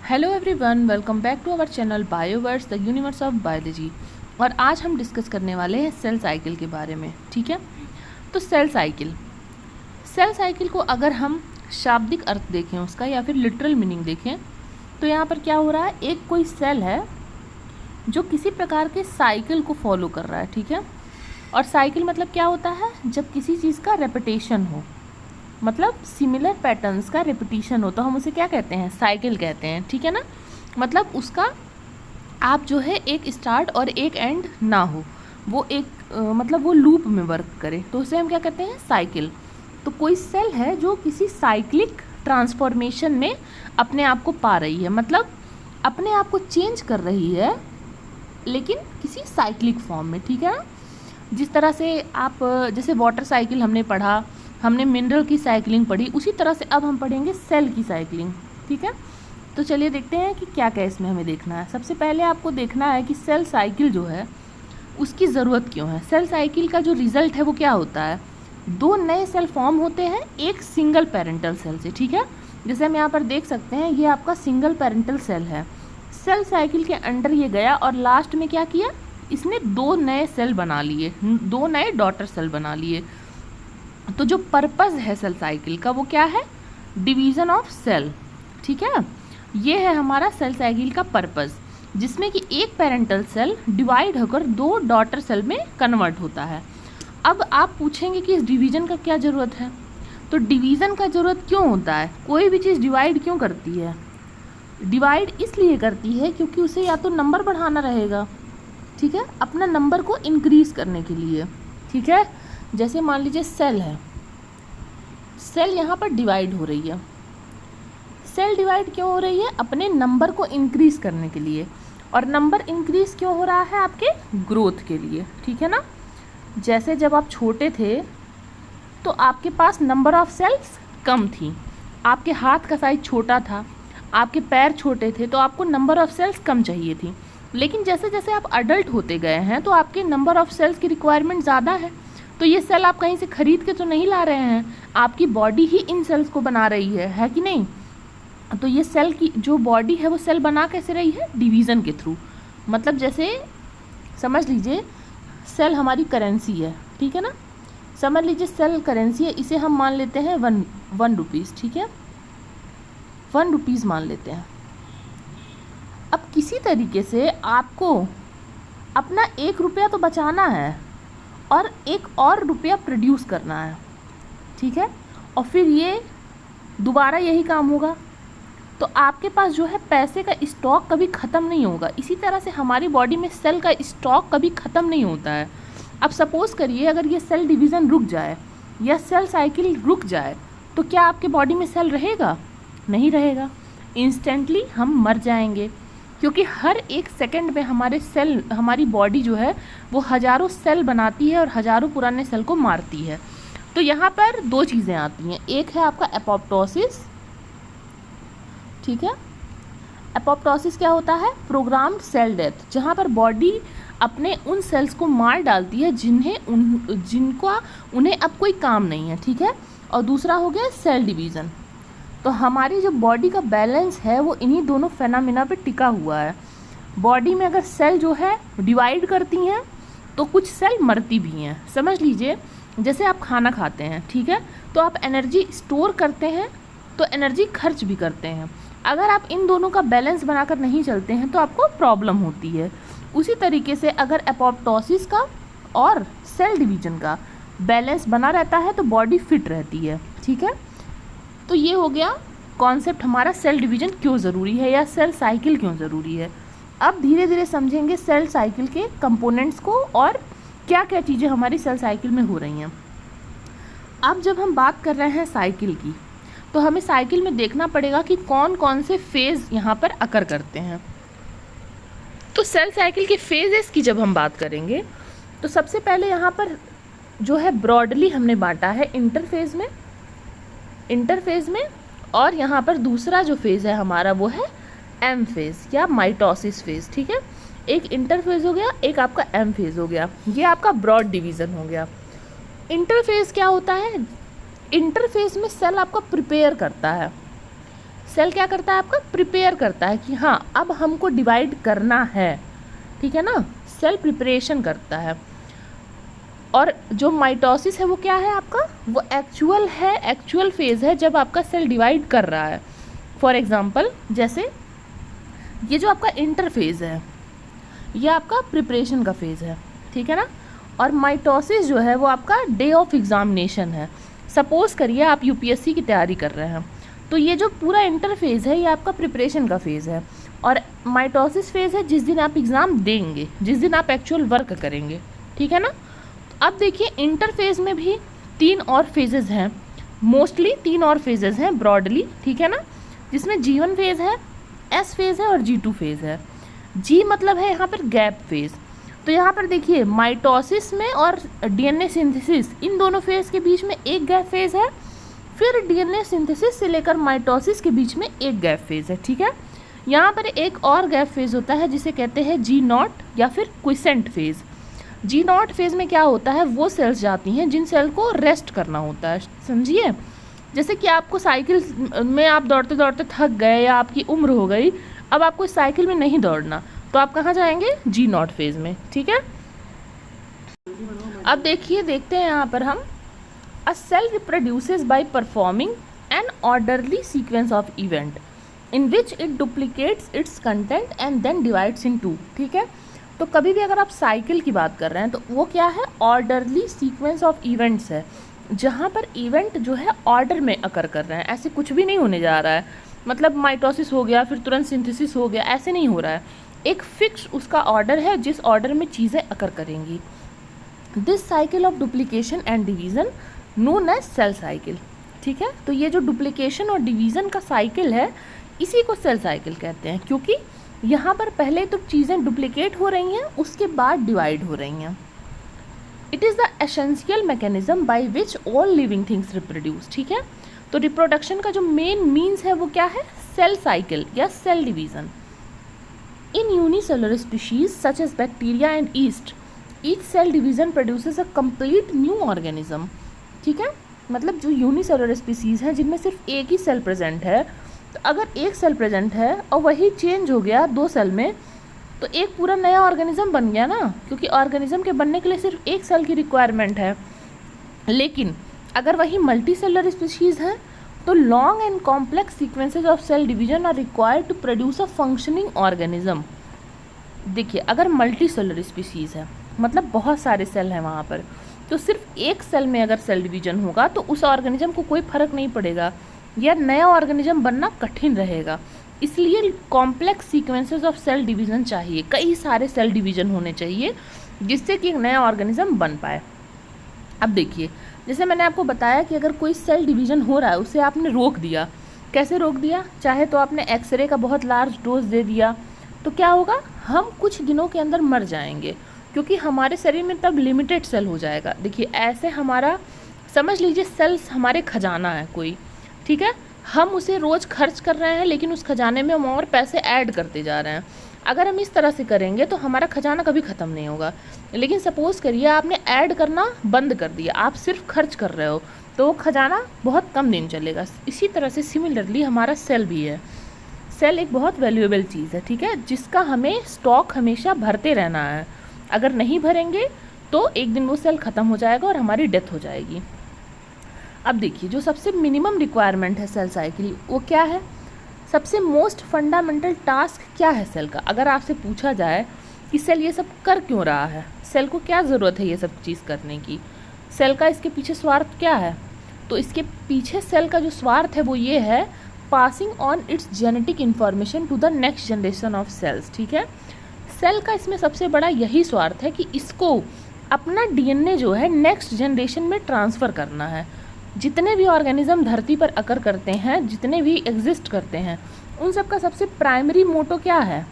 Hello everyone, welcome back to our channel Bioverse the universe of biology. और आज हम discuss करने वाले हैं सेल साइकिल के बारे में। ठीक है, तो सेल साइकिल को अगर हम शाब्दिक अर्थ देखें उसका या फिर लिटरल मीनिंग देखें तो यहाँ पर क्या हो रहा है, एक कोई सेल है जो किसी प्रकार के साइकिल को फॉलो कर रहा है। ठीक है, और साइकिल मतलब क्या होता है, जब किसी चीज़ का रेपिटेशन हो, मतलब सिमिलर पैटर्न्स का रिपीटिशन हो तो हम उसे क्या कहते हैं, साइकिल कहते हैं। ठीक है ना, मतलब उसका आप जो है एक स्टार्ट और एक एंड ना हो, वो एक मतलब वो लूप में वर्क करे तो उसे हम क्या कहते हैं, साइकिल। तो कोई सेल है जो किसी साइक्लिक ट्रांसफॉर्मेशन में अपने आप को पा रही है, मतलब अपने आप को चेंज कर रही है लेकिन किसी साइक्लिक फॉर्म में। ठीक है ना, जिस तरह से आप जैसे वाटर साइकिल हमने पढ़ा, हमने मिनरल की साइकिलिंग पढ़ी, उसी तरह से अब हम पढ़ेंगे सेल की साइकिलिंग। ठीक है, तो चलिए देखते हैं कि क्या क्या इसमें हमें देखना है। सबसे पहले आपको देखना है कि सेल साइकिल जो है उसकी ज़रूरत क्यों है। सेल साइकिल का जो रिज़ल्ट है वो क्या होता है, दो नए सेल फॉर्म होते हैं एक सिंगल पेरेंटल सेल से। ठीक है, जैसे हम यहाँ पर देख सकते हैं ये आपका सिंगल पेरेंटल सेल है। सेल साइकिल के अंडर ये गया और लास्ट में क्या किया, इसने दो नए सेल बना लिए, दो नए डॉटर सेल बना लिए। तो जो पर्पस है सेल साइकिल का वो क्या है, डिवीज़न ऑफ सेल। ठीक है, ये है हमारा सेल साइकिल का पर्पस, जिसमें कि एक पेरेंटल सेल डिवाइड होकर दो डॉटर सेल में कन्वर्ट होता है। अब आप पूछेंगे कि इस डिवीज़न का क्या ज़रूरत है, तो डिवीज़न का ज़रूरत क्यों होता है, कोई भी चीज़ डिवाइड क्यों करती है, डिवाइड इसलिए करती है क्योंकि उसे या तो नंबर बढ़ाना रहेगा, ठीक है, अपना नंबर को इंक्रीज़ करने के लिए। ठीक है, जैसे मान लीजिए सेल है, सेल यहाँ पर डिवाइड हो रही है। सेल डिवाइड क्यों हो रही है, अपने नंबर को इंक्रीज़ करने के लिए। और नंबर इंक्रीज़ क्यों हो रहा है, आपके ग्रोथ के लिए। ठीक है ना, जैसे जब आप छोटे थे तो आपके पास नंबर ऑफ सेल्स कम थी, आपके हाथ का साइज छोटा था, आपके पैर छोटे थे तो आपको नंबर ऑफ सेल्स कम चाहिए थी। लेकिन जैसे जैसे आप अडल्ट होते गए हैं तो आपके नंबर ऑफ सेल्स की रिक्वायरमेंट ज़्यादा है। तो ये सेल आप कहीं से खरीद के तो नहीं ला रहे हैं, आपकी बॉडी ही इन सेल्स को बना रही है कि नहीं। तो ये सेल की जो बॉडी है वो सेल बना कैसे रही है, डिवीज़न के थ्रू। मतलब जैसे समझ लीजिए सेल हमारी करेंसी है। ठीक है ना, समझ लीजिए सेल करेंसी है, इसे हम मान लेते हैं वन रुपीज़। ठीक है, 1 रुपीज़ मान लेते हैं। अब किसी तरीके से आपको अपना 1 रुपया तो बचाना है और एक और रुपया प्रोड्यूस करना है। ठीक है, और फिर ये दोबारा यही काम होगा, तो आपके पास जो है पैसे का स्टॉक कभी ख़त्म नहीं होगा। इसी तरह से हमारी बॉडी में सेल का स्टॉक कभी ख़त्म नहीं होता है। अब सपोज़ करिए अगर ये सेल डिवीज़न रुक जाए या सेल साइकिल रुक जाए तो क्या आपके बॉडी में सेल रहेगा, नहीं रहेगा, इंस्टेंटली हम मर जाएंगे, क्योंकि हर एक सेकंड में हमारे सेल, हमारी बॉडी जो है वो हज़ारों सेल बनाती है और हज़ारों पुराने सेल को मारती है। तो यहाँ पर दो चीज़ें आती हैं, एक है आपका एपोप्टोसिस। ठीक है, एपोप्टोसिस क्या होता है, प्रोग्राम्ड सेल डेथ, जहाँ पर बॉडी अपने उन सेल्स को मार डालती है जिनका उन्हें अब कोई काम नहीं है। ठीक है, और दूसरा हो गया सेल डिवीज़न। तो हमारी जो बॉडी का बैलेंस है वो इन्हीं दोनों फेनामिना पे टिका हुआ है। बॉडी में अगर सेल जो है डिवाइड करती हैं तो कुछ सेल मरती भी हैं। समझ लीजिए जैसे आप खाना खाते हैं, ठीक है, तो आप एनर्जी स्टोर करते हैं तो एनर्जी खर्च भी करते हैं। अगर आप इन दोनों का बैलेंस बनाकर नहीं चलते हैं तो आपको प्रॉब्लम होती है। उसी तरीके से अगर एपोप्टोसिस का और सेल डिवीज़न का बैलेंस बना रहता है तो बॉडी फिट रहती है। ठीक है, तो ये हो गया कॉन्सेप्ट हमारा, सेल डिवीज़न क्यों ज़रूरी है या सेल साइकिल क्यों ज़रूरी है। अब धीरे धीरे समझेंगे सेल साइकिल के कंपोनेंट्स को और क्या क्या चीज़ें हमारी सेल साइकिल में हो रही हैं। अब जब हम बात कर रहे हैं साइकिल की तो हमें साइकिल में देखना पड़ेगा कि कौन कौन से फेज़ यहाँ पर अकर करते हैं। तो सेल साइकिल के फेजेस की जब हम बात करेंगे तो सबसे पहले यहाँ पर जो है ब्रॉडली हमने बांटा है इंटरफेज़ में, और यहाँ पर दूसरा जो फेज़ है हमारा वो है एम फेज़ या माइटोसिस फेज़। ठीक है, एक इंटरफेज़ हो गया, एक आपका एम फेज़ हो गया, ये आपका ब्रॉड डिवीज़न हो गया। इंटरफेज़ क्या होता है, इंटरफेज़ में सेल आपका प्रिपेयर करता है, सेल क्या करता है आपका, प्रिपेयर करता है कि हाँ अब हमको डिवाइड करना है, ठीक है ना, सेल प्रिपरेशन करता है। और जो माइटोसिस है वो क्या है आपका, वो एक्चुअल फेज है जब आपका सेल डिवाइड कर रहा है। फॉर एग्जांपल जैसे ये जो आपका इंटरफेज है ये आपका प्रिपरेशन का फेज है, ठीक है ना। और माइटोसिस जो है वो आपका डे ऑफ एग्जामिनेशन है। सपोज करिए आप यूपीएससी की तैयारी कर रहे हैं, तो ये जो पूरा इंटरफेज है ये आपका प्रिपरेशन का फेज़ है, और माइटोसिस फेज़ है जिस दिन आप एग्ज़ाम देंगे, जिस दिन आप एक्चुअल वर्क करेंगे, ठीक है ना। अब देखिए इंटरफेज में भी 3 और फेजेस हैं, मोस्टली 3 और फेजेस हैं ब्रॉडली, ठीक है ना, जिसमें G1 फेज़ है, S फेज़ है और G2 फेज़ है। G मतलब है यहाँ पर गैप फेज़। तो यहाँ पर देखिए माइटोसिस में और डीएनए सिंथेसिस इन दोनों फेज़ के बीच में एक गैप फेज़ है, फिर डीएनए सिंथेसिस से लेकर माइटोसिस के बीच में एक गैप फेज़ है, ठीक है। यहाँ पर एक और गैप फेज़ होता है जिसे कहते हैं G0 या फिर क्विसेंट फेज़। G0 फेज़ में क्या होता है, वो सेल्स जाती हैं जिन सेल को रेस्ट करना होता है, समझिए। जैसे कि आपको साइकिल में आप दौड़ते दौड़ते थक गए या आपकी उम्र हो गई, अब आपको इस साइकिल में नहीं दौड़ना, तो आप कहाँ जाएंगे, G0 फेज़ में, ठीक है। अब देखते हैं यहाँ पर हम, A cell reproduces by performing an orderly sequence of event in which it duplicates its content and then divides in two, ठीक है। तो कभी भी अगर आप साइकिल की बात कर रहे हैं तो वो क्या है, ऑर्डरली सीक्वेंस ऑफ इवेंट्स है, जहाँ पर इवेंट जो है ऑर्डर में अकर कर रहे हैं, ऐसे कुछ भी नहीं होने जा रहा है, मतलब माइटोसिस हो गया फिर तुरंत सिंथेसिस हो गया, ऐसे नहीं हो रहा है, एक फिक्स उसका ऑर्डर है जिस ऑर्डर में चीज़ें अकर करेंगी। This cycle of duplication and division known as cell cycle, ठीक है। तो ये जो डुप्लीकेशन और डिवीज़न का साइकिल है इसी को सेल साइकिल कहते हैं, क्योंकि यहाँ पर पहले तो चीज़ें डुप्लीकेट हो रही हैं उसके बाद डिवाइड हो रही हैं। It is the essential mechanism by which all living things reproduce, ठीक है। तो रिप्रोडक्शन का जो मेन मीन्स है वो क्या है, सेल साइकिल या cell division. In unicellular species such as bacteria and yeast each cell division produces a complete new organism, ठीक है। मतलब जो यूनिसेलुलर स्पीसीज़ हैं जिनमें सिर्फ एक ही सेल प्रेजेंट है, तो अगर एक सेल प्रेजेंट है और वही चेंज हो गया 2 सेल में, तो एक पूरा नया ऑर्गेनिज्म बन गया ना, क्योंकि ऑर्गेनिज्म के बनने के लिए सिर्फ एक सेल की रिक्वायरमेंट है। लेकिन अगर वही मल्टी सेलुलर स्पीशीज़ है तो long and complex sequences of cell division are required to produce a functioning organism. देखिए अगर मल्टी सेलुलर स्पीशीज़ है मतलब बहुत सारे सेल हैं वहाँ पर, तो सिर्फ एक सेल में अगर सेल डिवीजन होगा तो उस ऑर्गेनिज्म को कोई फर्क नहीं पड़ेगा या नया ऑर्गेनिज्म बनना कठिन रहेगा। इसलिए complex sequences of cell division चाहिए, कई सारे सेल डिवीजन होने चाहिए जिससे कि एक नया ऑर्गेनिज्म बन पाए। अब देखिए जैसे मैंने आपको बताया कि अगर कोई सेल डिवीजन हो रहा है उसे आपने रोक दिया, कैसे रोक दिया, चाहे तो आपने एक्सरे का बहुत लार्ज डोज दे दिया, तो क्या होगा, हम कुछ दिनों के अंदर मर जाएंगे क्योंकि हमारे शरीर में तब लिमिटेड सेल हो जाएगा। देखिए ऐसे हमारा समझ लीजिए सेल्स हमारे खजाना है कोई, ठीक है, हम उसे रोज़ खर्च कर रहे हैं लेकिन उस खजाने में हम और पैसे ऐड करते जा रहे हैं। अगर हम इस तरह से करेंगे तो हमारा खजाना कभी ख़त्म नहीं होगा। लेकिन सपोज़ करिए आपने ऐड करना बंद कर दिया, आप सिर्फ खर्च कर रहे हो, तो वो खजाना बहुत कम दिन चलेगा। इसी तरह से सिमिलरली हमारा सेल भी है। सेल एक बहुत वैल्यूएबल चीज़ है, ठीक है, जिसका हमें स्टॉक हमेशा भरते रहना है। अगर नहीं भरेंगे तो एक दिन वो सेल ख़त्म हो जाएगा और हमारी डेथ हो जाएगी। अब देखिए जो सबसे मिनिमम रिक्वायरमेंट है सेल साइकिल वो क्या है, सबसे मोस्ट फंडामेंटल टास्क क्या है सेल का। अगर आपसे पूछा जाए कि सेल ये सब कर क्यों रहा है, सेल को क्या ज़रूरत है ये सब चीज़ करने की, सेल का इसके पीछे स्वार्थ क्या है, तो इसके पीछे सेल का जो स्वार्थ है वो ये है, passing on its genetic information to the next generation of cells, ठीक है। सेल का इसमें सबसे बड़ा यही स्वार्थ है कि इसको अपना डीएनए जो है नेक्स्ट जनरेशन में ट्रांसफ़र करना है। जितने भी ऑर्गेनिज्म धरती पर अकर करते हैं, जितने भी एग्जिस्ट करते हैं, उन सब का सबसे प्राइमरी मोटो क्या है,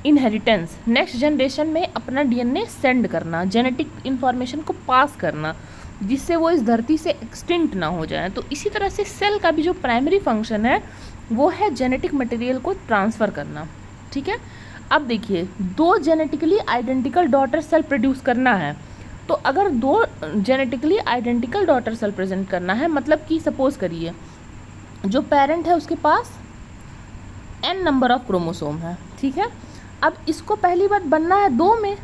इनहेरिटेंस, नेक्स्ट जनरेशन में अपना डीएनए सेंड करना, जेनेटिक इन्फॉर्मेशन को पास करना, जिससे वो इस धरती से एक्सटिंक्ट ना हो जाए। तो इसी तरह से सेल का भी जो प्राइमरी फंक्शन है वो है जेनेटिक मटेरियल को ट्रांसफ़र करना, ठीक है। अब देखिए 2 genetically identical daughter cell produce करना है, तो अगर 2 genetically identical daughter cell present करना है, मतलब कि सपोज करिए जो पेरेंट है उसके पास n नंबर ऑफ क्रोमोसोम है, ठीक है। अब इसको पहली बात बनना है 2 में,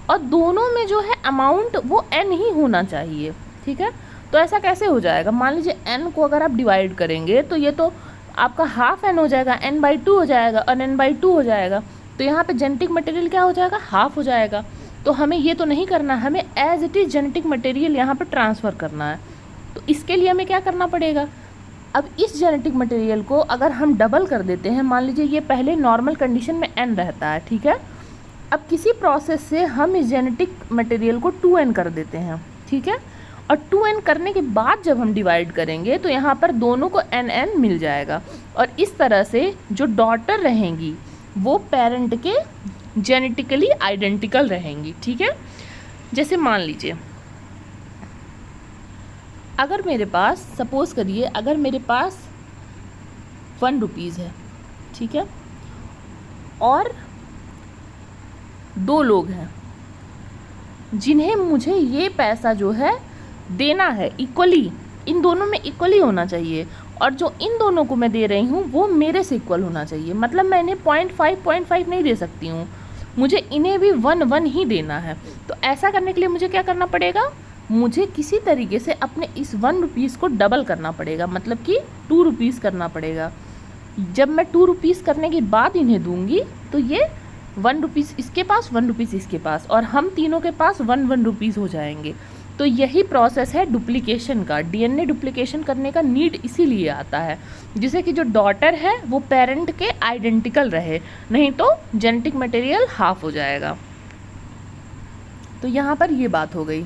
और दोनों में जो है अमाउंट वो n ही होना चाहिए, ठीक है। तो ऐसा कैसे हो जाएगा, मान लीजिए n को अगर आप डिवाइड करेंगे तो ये तो आपका हाफ n हो जाएगा, n/2 हो जाएगा और n/2 हो जाएगा, तो यहाँ पे जेनेटिक मटेरियल क्या हो जाएगा, हाफ हो जाएगा। तो हमें ये तो नहीं करना, हमें as it is genetic material यहाँ पर ट्रांसफ़र करना है। तो इसके लिए हमें क्या करना पड़ेगा, अब इस जेनेटिक मटेरियल को अगर हम डबल कर देते हैं, मान लीजिए ये पहले नॉर्मल कंडीशन में n रहता है, ठीक है। अब किसी प्रोसेस से हम इस जेनेटिक मटेरियल को 2n कर देते हैं, ठीक है। और 2n करने के बाद जब हम डिवाइड करेंगे तो यहाँ पर दोनों को n मिल जाएगा, और इस तरह से जो डॉटर रहेंगी वो पेरेंट के जेनेटिकली आइडेंटिकल रहेंगी, ठीक है। जैसे मान लीजिए अगर मेरे पास, सपोज़ करिए अगर मेरे पास 1 रुपीज़ है, ठीक है, और 2 लोग हैं जिन्हें मुझे ये पैसा जो है देना है इक्वली, इन दोनों में इक्वली होना चाहिए, और जो इन दोनों को मैं दे रही हूँ वो मेरे से इक्वल होना चाहिए। मतलब मैं इन्हें 0.5 नहीं दे सकती हूँ, मुझे इन्हें भी 1 ही देना है। तो ऐसा करने के लिए मुझे क्या करना पड़ेगा, मुझे किसी तरीके से अपने इस 1 रुपीज़ को डबल करना पड़ेगा, मतलब कि 2 रुपीज़ करना पड़ेगा। जब मैं 2 रुपीज़ करने के बाद इन्हें दूंगी तो ये 1 रुपीज़ इसके पास, 1 रुपीज़ इसके पास, और हम तीनों के पास 1 रुपीज़ हो जाएंगे। तो यही प्रोसेस है डुप्लीकेशन का। डीएनए डुप्लीकेशन करने का नीड इसीलिए आता है, जिससे कि जो डॉटर है वो पेरेंट के आइडेंटिकल रहे, नहीं तो जेनेटिक मटेरियल हाफ हो जाएगा। तो यहाँ पर ये बात हो गई।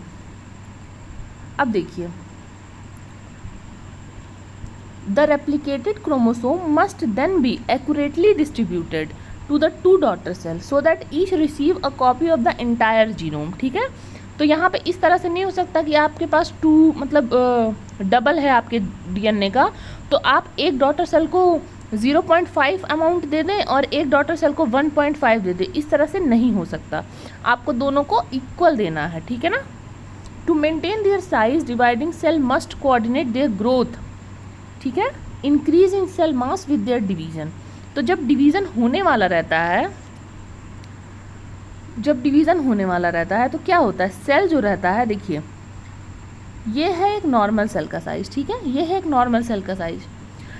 अब देखिए, the replicated chromosome must then be accurately distributed to the 2 daughter cell so that each receive a copy of the entire genome, ठीक है। तो यहाँ पे इस तरह से नहीं हो सकता कि आपके पास 2 मतलब डबल है आपके डीएनए का, तो आप एक डॉटर सेल को 0.5 अमाउंट दे दें और एक डॉटर सेल को 1.5 दे दें, इस तरह से नहीं हो सकता। आपको दोनों को इक्वल देना है, ठीक है ना। To maintain their size dividing cell must coordinate their growth, ठीक है, increase in cell mass with their division. तो जब डिवीज़न होने वाला रहता है, तो क्या होता है, सेल जो रहता है, देखिए ये है एक नॉर्मल सेल का साइज़, ठीक है, ये है एक नॉर्मल सेल का साइज़।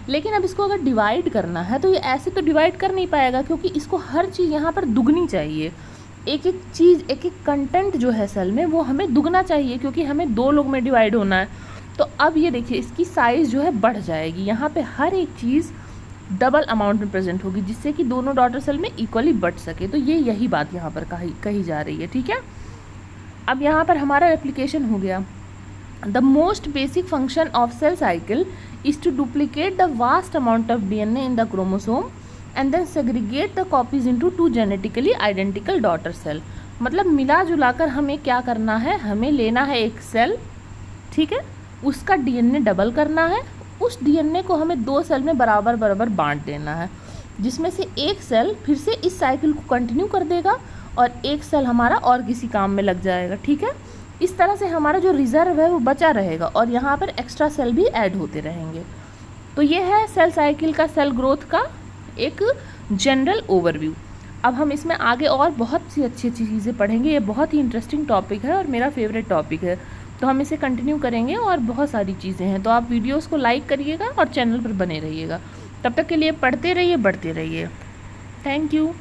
लेकिन अब इसको अगर डिवाइड करना है तो ये ऐसे तो डिवाइड कर नहीं पाएगा, क्योंकि इसको हर चीज़ यहाँ पर दुगनी चाहिए। एक एक चीज़, एक एक कंटेंट जो है सेल में वो हमें दुगना चाहिए, क्योंकि हमें 2 लोग में डिवाइड होना है। तो अब ये देखिए इसकी साइज़ जो है बढ़ जाएगी, यहाँ पे हर एक चीज़ डबल अमाउंट में प्रेजेंट होगी, जिससे कि दोनों डॉटर सेल में इक्वली बढ़ सके। तो ये यही बात यहाँ पर कही जा रही है, ठीक है। अब यहाँ पर हमारा रेप्लिकेशन हो गया। The most basic function of cell cycle is to duplicate the vast amount of DNA in the chromosome and then segregate the copies into 2 genetically identical daughter cell. मतलब मिला जुलाकर हमें क्या करना है, हमें लेना है एक सेल, ठीक है, उसका डीएनए डबल करना है, उस डीएनए को हमें 2 सेल में बराबर बराबर बांट देना है, जिसमें से एक सेल फिर से इस साइकिल को कंटिन्यू कर देगा और एक सेल हमारा और किसी काम में लग जाएगा, ठीक है। इस तरह से हमारा जो रिजर्व है वो बचा रहेगा और यहाँ पर एक्स्ट्रा सेल भी ऐड होते रहेंगे। तो ये है सेल साइकिल का, सेल ग्रोथ का एक जनरल ओवरव्यू। अब हम इसमें आगे और बहुत सी अच्छी अच्छी चीज़ें पढ़ेंगे। ये बहुत ही इंटरेस्टिंग टॉपिक है और मेरा फेवरेट टॉपिक है, तो हम इसे कंटिन्यू करेंगे और बहुत सारी चीज़ें हैं। तो आप वीडियोस को लाइक करिएगा और चैनल पर बने रहिएगा। तब तक के लिए पढ़ते रहिए, बढ़ते रहिए। Thank you.